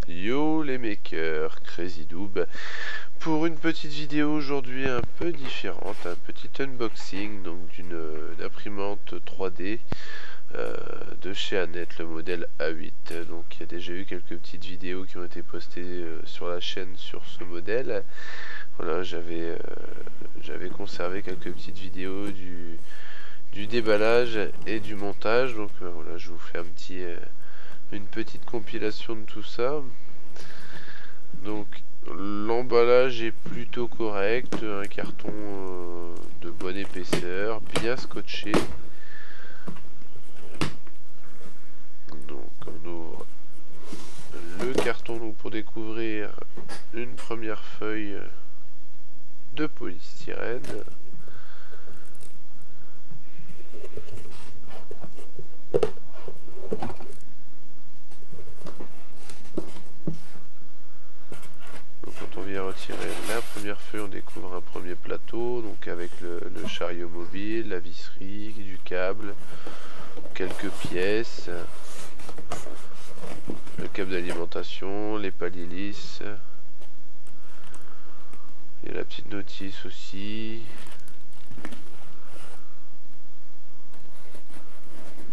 Yo les makers, CrazyDoob pour une petite vidéo aujourd'hui un peu différente, un petit unboxing donc d'une imprimante 3D de chez Annette, le modèle A8. Donc il y a déjà eu quelques petites vidéos qui ont été postées sur la chaîne sur ce modèle. Voilà, j'avais conservé quelques petites vidéos du déballage et du montage, donc voilà, je vous fais une petite compilation de tout ça. Donc l'emballage est plutôt correct, un carton de bonne épaisseur, bien scotché. Donc on ouvre le carton donc, pour découvrir une première feuille de polystyrène. Quand on vient retirer la première feuille, on découvre un premier plateau, donc avec le chariot mobile, la visserie, du câble, quelques pièces, le câble d'alimentation, les paliers lisses, il y a la petite notice aussi.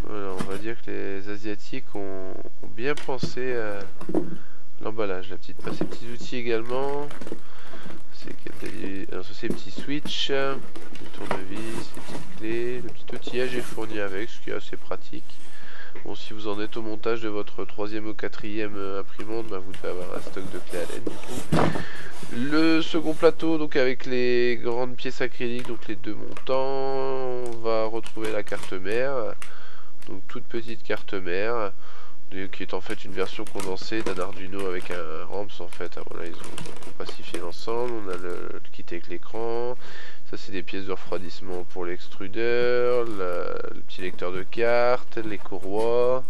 Voilà, on va dire que les Asiatiques ont bien pensé à l'emballage, ces petits outils également, ces petits switch, le tournevis, les petites clés, le petit outillage est fourni avec, ce qui est assez pratique. Bon, si vous en êtes au montage de votre 3e ou 4e imprimante, vous devez avoir un stock de clés à laine du coup. Le second plateau, donc avec les grandes pièces acryliques, donc les deux montants, on va retrouver la carte mère, donc toute petite carte mère, qui est en fait une version condensée d'un Arduino avec un RAMS en fait. Voilà, ils ont compassifié l'ensemble. On a le kit avec l'écran. Ça c'est des pièces de refroidissement pour l'extrudeur, le petit lecteur de cartes, les courroies.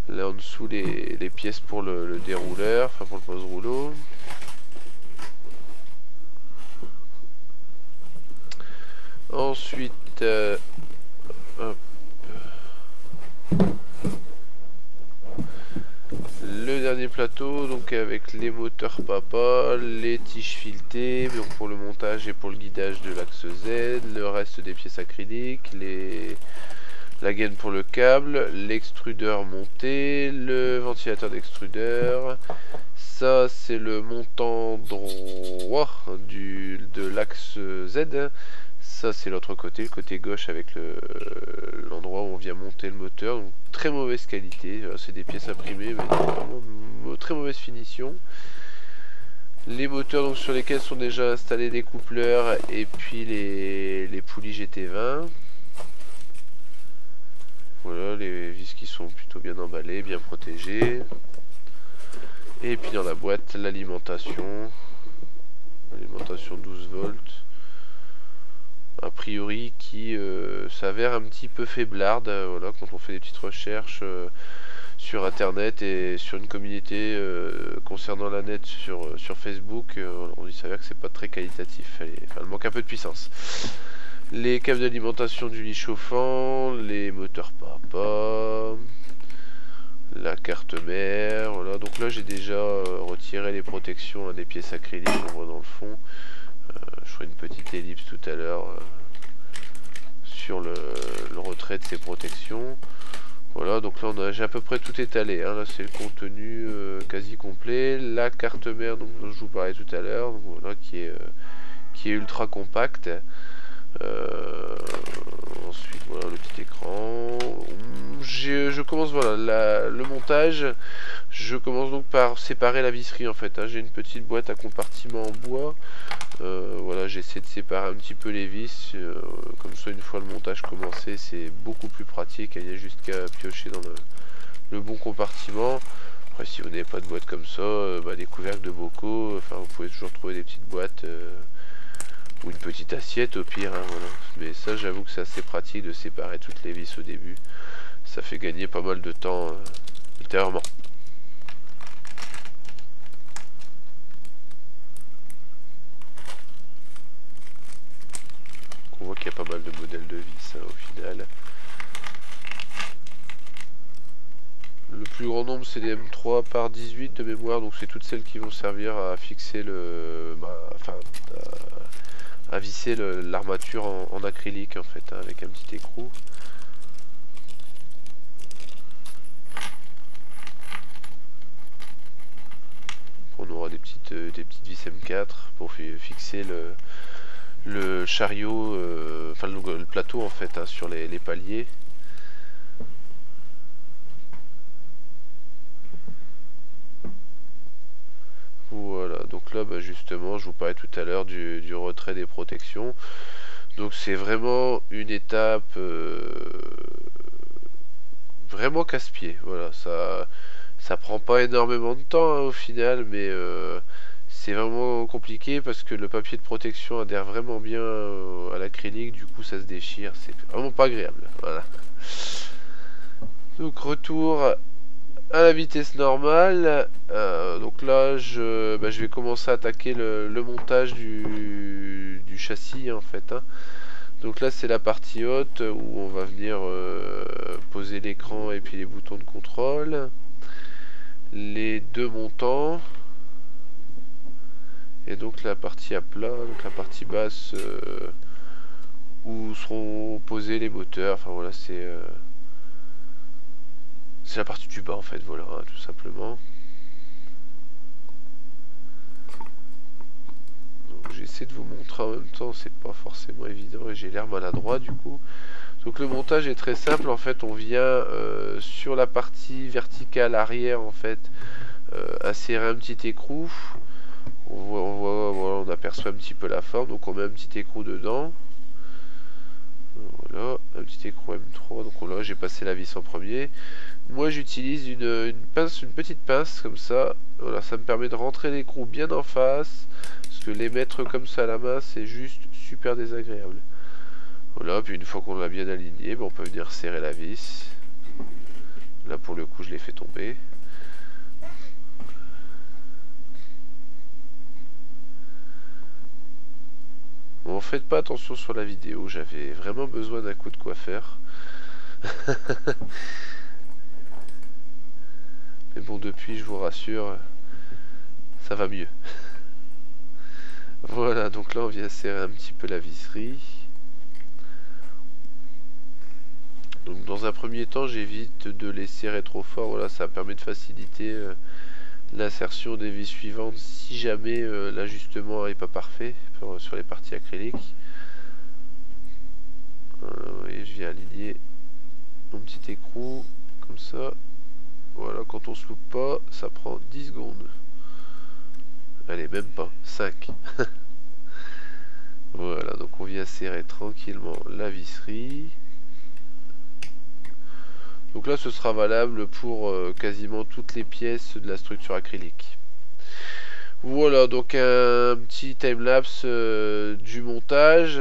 Là en dessous les pièces pour le dérouleur, enfin pour le pose rouleau. Ensuite, hop. Le dernier plateau, donc avec les moteurs papa, les tiges filetées, donc pour le montage et pour le guidage de l'axe Z, le reste des pièces acryliques, la gaine pour le câble, l'extrudeur monté, le ventilateur d'extrudeur. Ça c'est le montant droit de l'axe Z. Ça c'est l'autre côté, le côté gauche avec l'endroit où on vient monter le moteur. Donc très mauvaise qualité, c'est des pièces imprimées mais vraiment très mauvaise finition. Les moteurs donc, sur lesquels sont déjà installés les coupleurs et puis les poulies GT20. Voilà, les vis qui sont plutôt bien emballées, bien protégées. Et puis dans la boîte, l'alimentation 12 volts. A priori qui s'avère un petit peu faiblarde, voilà, quand on fait des petites recherches sur internet et sur une communauté concernant la net sur Facebook, il s'avère que c'est pas très qualitatif, elle manque un peu de puissance. Les câbles d'alimentation du lit chauffant, les moteurs papa, la carte mère, voilà. Donc là j'ai déjà retiré les protections des pièces acryliques, on voit dans le fond. Je ferai une petite ellipse tout à l'heure sur le retrait de ces protections. Voilà, donc là j'ai à peu près tout étalé, hein. Là c'est le contenu quasi complet. La carte mère dont je vous parlais tout à l'heure, voilà, qui est ultra compacte. Ensuite voilà le petit écran. Je commence voilà le montage. Je commence donc par séparer la visserie en fait, hein. J'ai une petite boîte à compartiment en bois. Voilà, j'essaie de séparer un petit peu les vis, comme ça une fois le montage commencé c'est beaucoup plus pratique, il y a juste qu'à piocher dans le bon compartiment. Après si vous n'avez pas de boîte comme ça, des couvercles de bocaux, enfin vous pouvez toujours trouver des petites boîtes ou une petite assiette au pire, hein, voilà. Mais ça j'avoue que c'est assez pratique de séparer toutes les vis au début, ça fait gagner pas mal de temps ultérieurement. On voit qu'il y a pas mal de modèles de vis, hein, au final. Le plus grand nombre c'est des M3 par 18 de mémoire, donc c'est toutes celles qui vont servir à fixer à visser l'armature en acrylique en fait, hein, avec un petit écrou. On aura des petites vis M4 pour fixer le chariot, enfin le plateau en fait, hein, sur les paliers. Voilà, donc là bah, justement je vous parlais tout à l'heure du retrait des protections. Donc c'est vraiment une étape vraiment casse-pied. Voilà, ça prend pas énormément de temps hein, au final, mais c'est vraiment compliqué parce que le papier de protection adhère vraiment bien à l'acrylique, du coup ça se déchire, c'est vraiment pas agréable. Voilà. Donc retour à la vitesse normale. Donc là je vais commencer à attaquer le montage du châssis en fait. Hein. Donc là c'est la partie haute où on va venir poser l'écran et puis les boutons de contrôle. Les deux montants. Et donc la partie à plat, donc la partie basse où seront posés les moteurs. Enfin voilà, c'est la partie du bas en fait, voilà, hein, tout simplement. Donc j'essaie de vous montrer en même temps, c'est pas forcément évident et j'ai l'air maladroit du coup. Donc le montage est très simple, en fait on vient sur la partie verticale arrière en fait insérer un petit écrou. On aperçoit un petit peu la forme, donc on met un petit écrou dedans. Voilà, un petit écrou M3, donc là j'ai passé la vis en premier. Moi j'utilise une petite pince comme ça. Voilà, ça me permet de rentrer l'écrou bien en face, parce que les mettre comme ça à la main c'est juste super désagréable. Voilà, puis une fois qu'on l'a bien aligné, on peut venir serrer la vis. Là pour le coup je l'ai fait tomber. Bon, faites pas attention sur la vidéo, j'avais vraiment besoin d'un coup de coiffeur. Mais bon, depuis, je vous rassure, ça va mieux. Voilà, donc là, on vient serrer un petit peu la visserie. Donc, dans un premier temps, j'évite de les serrer trop fort. Voilà, ça permet de faciliter l'insertion des vis suivantes si jamais l'ajustement n'est pas parfait sur les parties acryliques. Voilà, vous voyez, je viens aligner mon petit écrou comme ça. Voilà, quand on se loupe pas, ça prend 10 secondes. Allez, même pas, 5. Voilà, donc on vient serrer tranquillement la visserie. Donc là, ce sera valable pour quasiment toutes les pièces de la structure acrylique. Voilà, donc un petit timelapse du montage.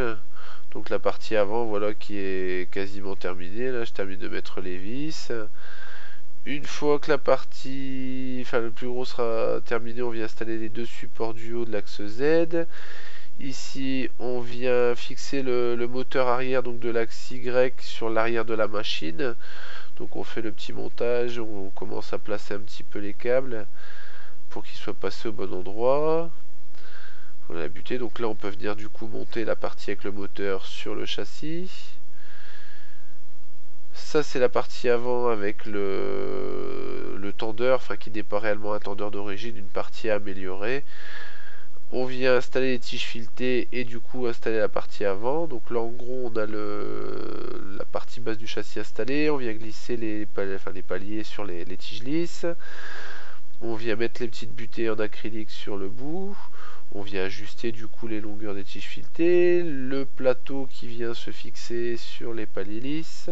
Donc la partie avant, voilà, qui est quasiment terminée. Là, je termine de mettre les vis. Une fois que la partie, enfin le plus gros sera terminé, on vient installer les deux supports du haut de l'axe Z. Ici, on vient fixer le moteur arrière donc de l'axe Y sur l'arrière de la machine. Donc on fait le petit montage, on commence à placer un petit peu les câbles pour qu'ils soient passés au bon endroit. On a buté, donc là on peut venir du coup monter la partie avec le moteur sur le châssis. Ça c'est la partie avant avec le tendeur, enfin qui n'est pas réellement un tendeur d'origine, une partie améliorée. On vient installer les tiges filetées et du coup installer la partie avant. Donc là en gros on a la partie basse du châssis installée. On vient glisser les paliers sur les tiges lisses. On vient mettre les petites butées en acrylique sur le bout. On vient ajuster du coup les longueurs des tiges filetées. Le plateau qui vient se fixer sur les paliers lisses.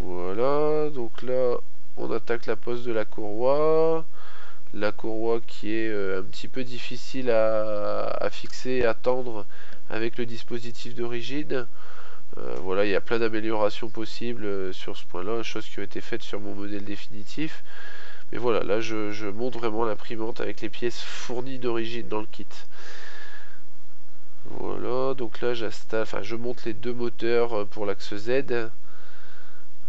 Voilà, donc là on attaque la pose de la courroie. La courroie qui est un petit peu difficile à fixer et à tendre avec le dispositif d'origine. Voilà, il y a plein d'améliorations possibles sur ce point là, choses qui ont été faites sur mon modèle définitif. Mais voilà, là je monte vraiment l'imprimante avec les pièces fournies d'origine dans le kit. Voilà, donc là j'installe, enfin je monte les deux moteurs pour l'axe Z.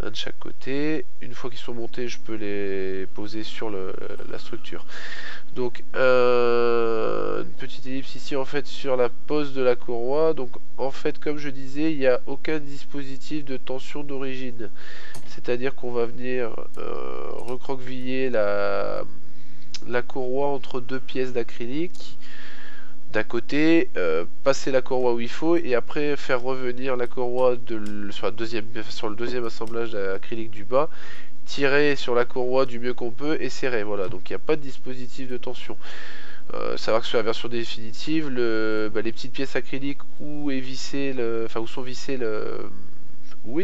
un de chaque côté. Une fois qu'ils sont montés, je peux les poser sur la structure. Donc une petite ellipse ici en fait sur la pose de la courroie. Donc en fait, comme je disais, il n'y a aucun dispositif de tension d'origine, c'est à dire qu'on va venir recroqueviller la courroie entre deux pièces d'acrylique d'un côté, passer la courroie où il faut et après faire revenir la courroie sur le deuxième assemblage d'acrylique du bas, tirer sur la courroie du mieux qu'on peut et serrer. Voilà, donc il n'y a pas de dispositif de tension. Savoir que sur la version définitive, les petites pièces acryliques où est vissé où sont vissées où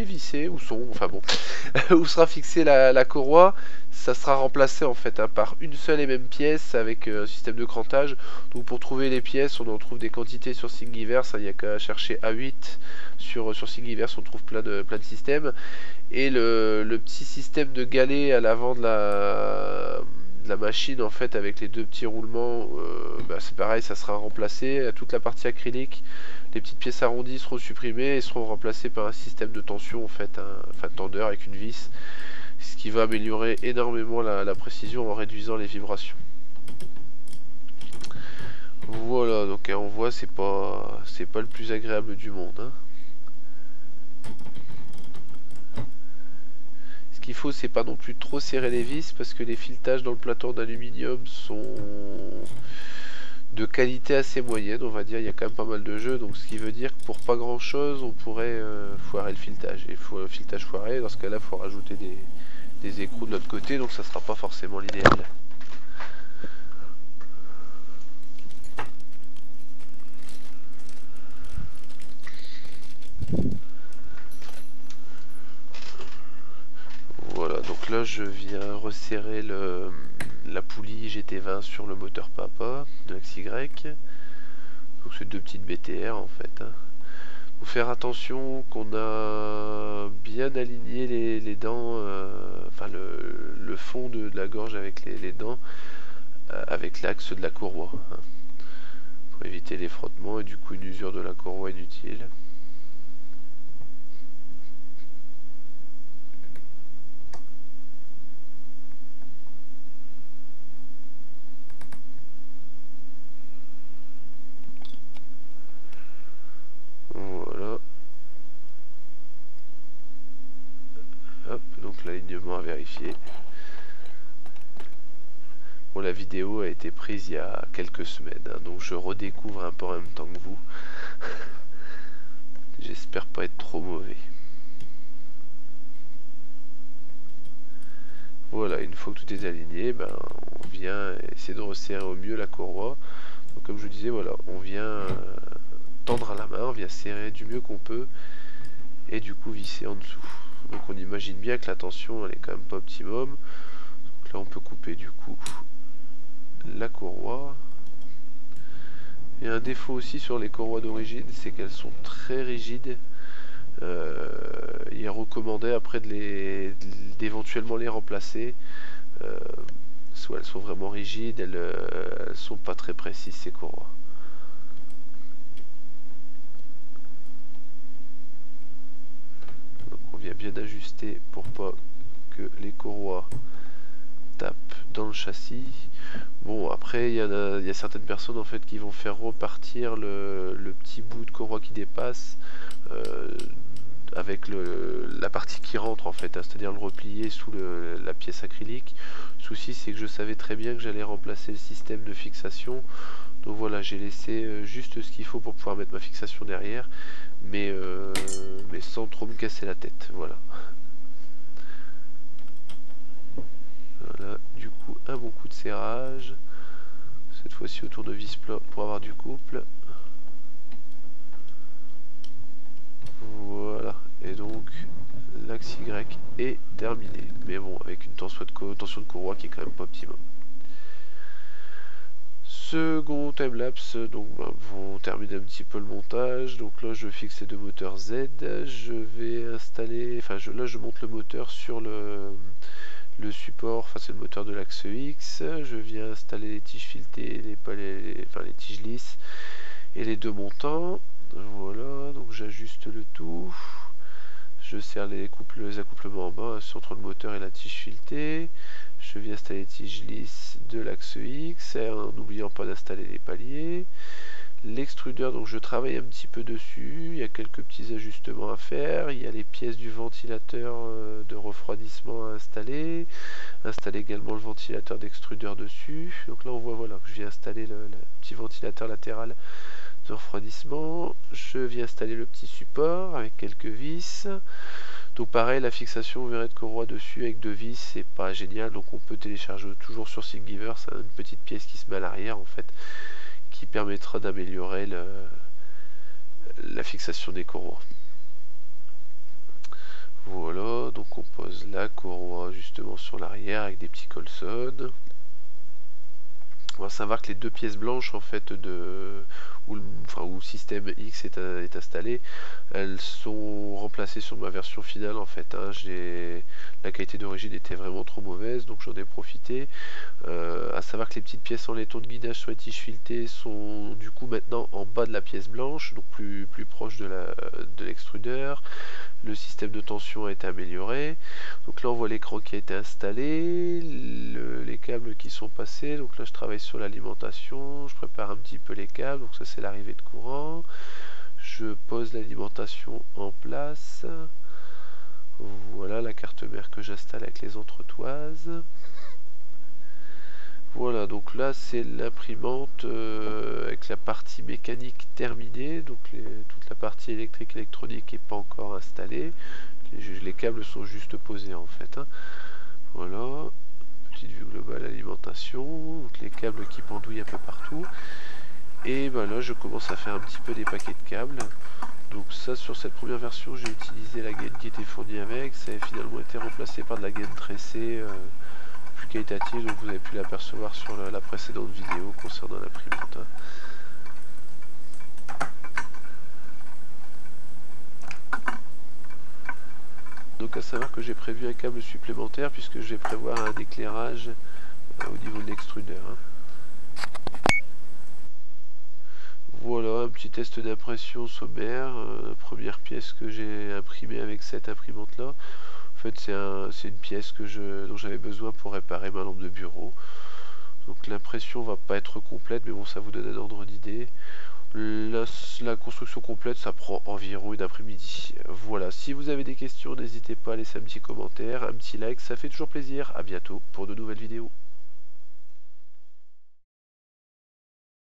sera fixée la courroie, ça sera remplacé en fait par une seule et même pièce avec un système de crantage. Donc pour trouver les pièces, on en trouve des quantités sur Thingiverse, il n'y a qu'à chercher A8 sur Thingiverse, on trouve plein de systèmes. Et le petit système de galet à l'avant de la machine en fait avec les deux petits roulements, c'est pareil, ça sera remplacé. Toute la partie acrylique, les petites pièces arrondies seront supprimées et seront remplacées par un système de tension en fait, un tendeur avec une vis, ce qui va améliorer énormément la précision en réduisant les vibrations. Voilà, donc on voit c'est pas le plus agréable du monde, hein. Ce qu'il faut, c'est pas non plus trop serrer les vis parce que les filetages dans le plateau d'aluminium sont de qualité assez moyenne, on va dire. Il y a quand même pas mal de jeux, donc ce qui veut dire que pour pas grand chose on pourrait foirer le filetage. Et le filetage foiré, dans ce cas là il faut rajouter des écrous de l'autre côté, donc ça sera pas forcément l'idéal. Voilà, donc là je viens resserrer la poulie GT20 sur le moteur papa de l'axe Y. Donc c'est deux petites BTR en fait, hein. Faut faire attention qu'on a bien aligné les dents, le fond de la gorge avec les dents, avec l'axe de la courroie, hein, pour éviter les frottements et du coup une usure de la courroie inutile. Voilà. Hop, donc l'alignement à vérifier. Bon, la vidéo a été prise il y a quelques semaines, hein, donc je redécouvre un peu en même temps que vous. J'espère pas être trop mauvais. Voilà, une fois que tout est aligné, on vient essayer de resserrer au mieux la courroie. Donc comme je vous disais, voilà, on vient tendre à la main, on vient serrer du mieux qu'on peut et du coup visser en dessous. Donc on imagine bien que la tension elle est quand même pas optimum. Donc là on peut couper du coup la courroie. Et un défaut aussi sur les courroies d'origine, c'est qu'elles sont très rigides. Il est recommandé après d'éventuellement les remplacer. Soit elles sont vraiment rigides, elles sont pas très précises ces courroies. Donc on vient bien ajuster pour pas que les courroies tapent dans le châssis. Bon, après il y a certaines personnes en fait qui vont faire repartir le petit bout de courroie qui dépasse avec la partie qui rentre en fait, hein, c'est-à-dire le replier sous la pièce acrylique. Le souci c'est que je savais très bien que j'allais remplacer le système de fixation, donc voilà, j'ai laissé juste ce qu'il faut pour pouvoir mettre ma fixation derrière, mais sans trop me casser la tête. Voilà. Voilà, du coup un bon coup de serrage, cette fois-ci au tournevis plat pour avoir du couple. Voilà, et donc l'axe Y est terminé, mais bon, avec une tension de courroie qui est quand même pas optimum. Second timelapse, donc vont terminer un petit peu le montage. Donc là je fixe les deux moteurs Z, je vais installer, là je monte le moteur sur le support, enfin c'est le moteur de l'axe X. Je viens installer les tiges filetées, les tiges lisses et les deux montants. Voilà, donc j'ajuste le tout. Je serre les accouplements en bas entre le moteur et la tige filetée. Je viens installer les tiges lisses de l'axe X, en n'oubliant pas d'installer les paliers. L'extrudeur, donc je travaille un petit peu dessus, il y a quelques petits ajustements à faire, il y a les pièces du ventilateur de refroidissement à installer également le ventilateur d'extrudeur dessus. Donc là on voit voilà que je viens installer le petit ventilateur latéral de refroidissement. Je viens installer le petit support avec quelques vis. Donc pareil, la fixation vous verrez de courroie dessus avec 2 vis, c'est pas génial, donc on peut télécharger toujours sur Thingiver, c'est une petite pièce qui se met à l'arrière en fait, qui permettra d'améliorer la fixation des courroies. Voilà, donc on pose la courroie justement sur l'arrière avec des petits colsons. On va savoir que les deux pièces blanches en fait où le système X est installé, elles sont remplacées sur ma version finale en fait. Hein. La qualité d'origine était vraiment trop mauvaise, donc j'en ai profité. À savoir que les petites pièces en laiton de guidage sur les tiges filetées sont du coup maintenant en bas de la pièce blanche, donc plus proche de l'extrudeur. Le système de tension a été amélioré. Donc là on voit l'écran qui a été installé, les câbles qui sont passés. Donc là je travaille sur l'alimentation, je prépare un petit peu les câbles. Donc ça c'est l'arrivée de courant. Je pose l'alimentation en place. Voilà la carte mère que j'installe avec les entretoises. Voilà, donc là c'est l'imprimante avec la partie mécanique terminée, donc toute la partie électrique électronique n'est pas encore installée, les câbles sont juste posés en fait. Hein. Voilà, petite vue globale alimentation, donc les câbles qui pendouillent un peu partout, et ben là je commence à faire un petit peu des paquets de câbles. Donc ça, sur cette première version j'ai utilisé la gaine qui était fournie avec, ça a finalement été remplacé par de la gaine tressée plus qualitative, donc vous avez pu l'apercevoir sur la précédente vidéo concernant l'imprimante. Hein. Donc à savoir que j'ai prévu un câble supplémentaire puisque je vais prévoir un éclairage au niveau de l'extrudeur. Hein. Voilà un petit test d'impression sommaire, première pièce que j'ai imprimée avec cette imprimante là. En fait c'est une pièce dont j'avais besoin pour réparer ma lampe de bureau. Donc l'impression va pas être complète, mais bon ça vous donne un ordre d'idée. La construction complète ça prend environ une après-midi. Voilà, si vous avez des questions n'hésitez pas à laisser un petit commentaire, un petit like, ça fait toujours plaisir. À bientôt pour de nouvelles vidéos.